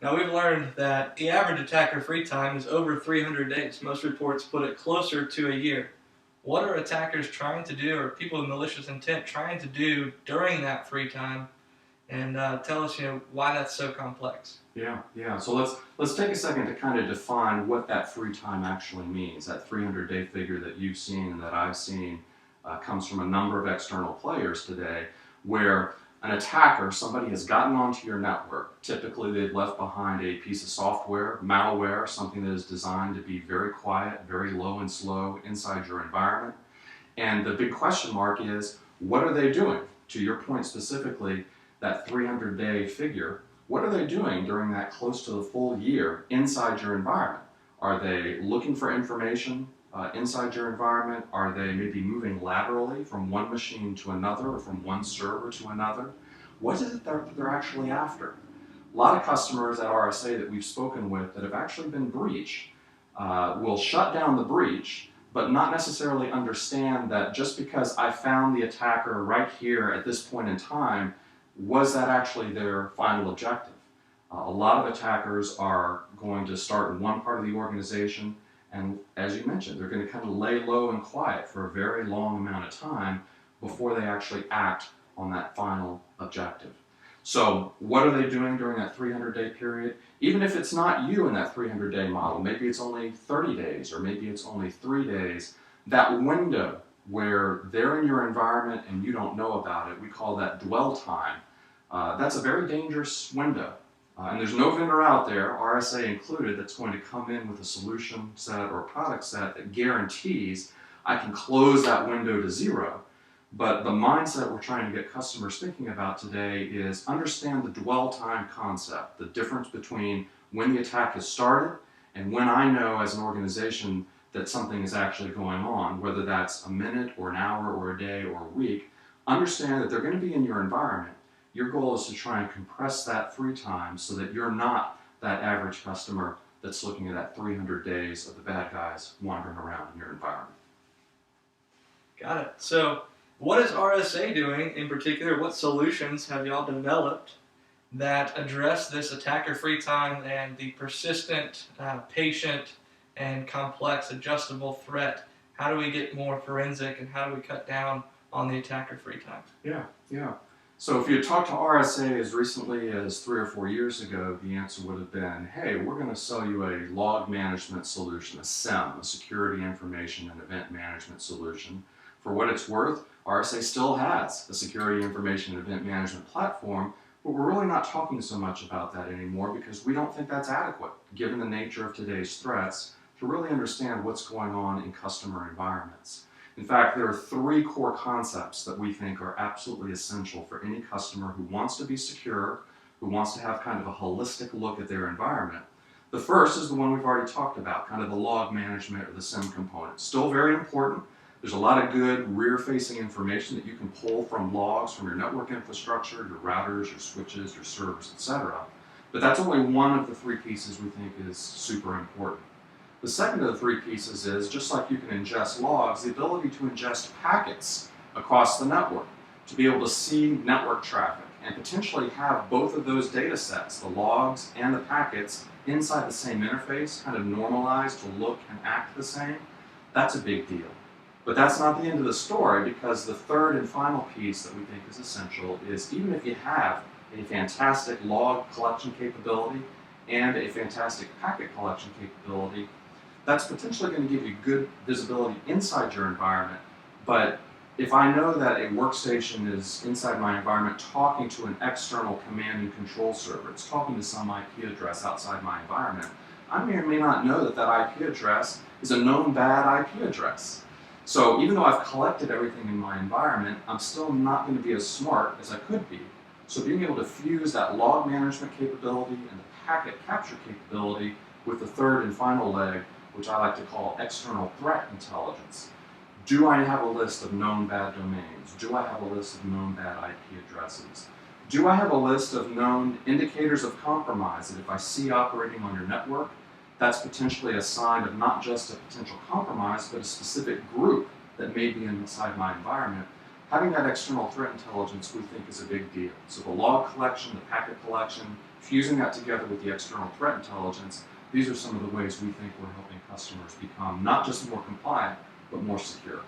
Now we've learned that the average attacker free time is over 300 days. Most reports put it closer to a year. What are attackers trying to do, or people with malicious intent trying to do during that free time? And tell us, why that's so complex. Yeah. So let's take a second to kind of define what that free time actually means. That 300-day figure that you've seen and that I've seen comes from a number of external players today, where an attacker, somebody has gotten onto your network. Typically, they've left behind a piece of software, malware, something that is designed to be very quiet, very low and slow inside your environment. And the big question mark is, what are they doing? To your point specifically, that 300-day figure, what are they doing during that close to the full year inside your environment? Are they looking for information inside your environment? Are they maybe moving laterally from one machine to another or from one server to another? What is it that they're actually after? A lot of customers at RSA that we've spoken with that have actually been breached will shut down the breach, but not necessarily understand that just because I found the attacker right here at this point in time, was that actually their final objective? A lot of attackers are going to start in one part of the organization, and as you mentioned, they're going to kind of lay low and quiet for a very long amount of time before they actually act on that final objective. So what are they doing during that 300-day period? Even if it's not you in that 300-day model, maybe it's only 30 days or maybe it's only 3 days, that window where they're in your environment and you don't know about it, we call that dwell time. That's a very dangerous window. And there's no vendor out there, RSA included, that's going to come in with a solution set or a product set that guarantees I can close that window to zero. But the mindset we're trying to get customers thinking about today is understand the dwell time concept, the difference between when the attack has started and when I know as an organization that something is actually going on, whether that's a minute or an hour or a day or a week. Understand that they're going to be in your environment. Your goal is to try and compress that free time so that you're not that average customer that's looking at that 300 days of the bad guys wandering around in your environment. Got it. So what is RSA doing in particular? What solutions have y'all developed that address this attacker free time and the persistent, patient, and complex adjustable threat? How do we get more forensic, and how do we cut down on the attacker free time? Yeah. So if you had talked to RSA as recently as 3 or 4 years ago, the answer would have been, hey, we're going to sell you a log management solution, a SIEM, a security information and event management solution. For what it's worth, RSA still has a security information and event management platform, but we're really not talking so much about that anymore because we don't think that's adequate, given the nature of today's threats, to really understand what's going on in customer environments. In fact, there are 3 core concepts that we think are absolutely essential for any customer who wants to be secure, who wants to have kind of a holistic look at their environment. The first is the one we've already talked about, kind of the log management or the SIEM component. Still very important. There's a lot of good rear-facing information that you can pull from logs from your network infrastructure, your routers, your switches, your servers, etc. But that's only one of the 3 pieces we think is super important. The second of the 3 pieces is, just like you can ingest logs, the ability to ingest packets across the network, to be able to see network traffic and potentially have both of those data sets, the logs and the packets, inside the same interface, kind of normalized to look and act the same. That's a big deal. But that's not the end of the story, because the third and final piece that we think is essential is, even if you have a fantastic log collection capability and a fantastic packet collection capability, that's potentially going to give you good visibility inside your environment. But if I know that a workstation is inside my environment talking to an external command and control server, it's talking to some IP address outside my environment, I may or may not know that that IP address is a known bad IP address. So even though I've collected everything in my environment, I'm still not going to be as smart as I could be. So being able to fuse that log management capability and the packet capture capability with the third and final leg, which I like to call external threat intelligence. Do I have a list of known bad domains? Do I have a list of known bad IP addresses? Do I have a list of known indicators of compromise that if I see operating on your network, that's potentially a sign of not just a potential compromise, but a specific group that may be inside my environment? having that external threat intelligence we think is a big deal. So the log collection, the packet collection, fusing that together with the external threat intelligence, these are some of the ways we think we're helping customers become not just more compliant, but more secure.